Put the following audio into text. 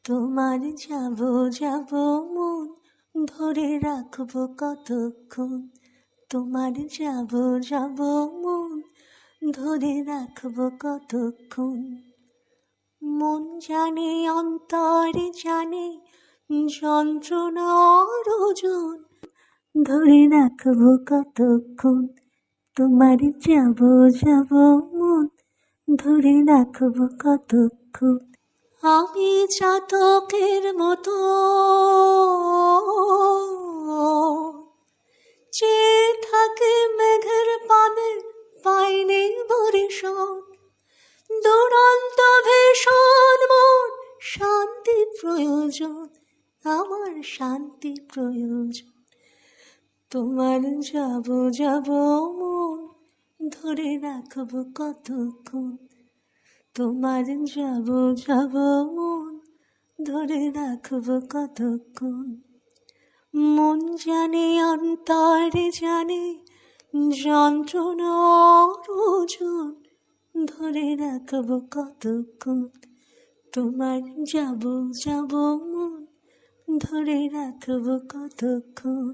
তোমার যাব যাব মন ধরে রাখবো কতক্ষণ। তোমার যাব যাব মন ধরে রাখবো কতক্ষণ। মন জানে অন্তরে জানে যন্ত্রণার ওজন, ধরে রাখবো কতক্ষণ। তোমার যাব যাব মন ধরে রাখবো কতক্ষণ। আমি চাতকের মতো চেয়ে থাকে মেঘের পানে, পাইনি বরিশন। দুরন্ত ভীষণ মন শান্তি প্রয়োজন, আমার শান্তি প্রয়োজন। তোমার যাব যাব মন ধরে রাখবো কতক্ষণ। তোমার যাব যাব মন ধরে রাখবো কতক্ষণ। মন জানে অন্তরে জানে যন্ত্রণার ওজন, ধরে রাখবো কতক্ষণ। তোমার যাব যাব মন ধরে রাখবো কতক্ষণ।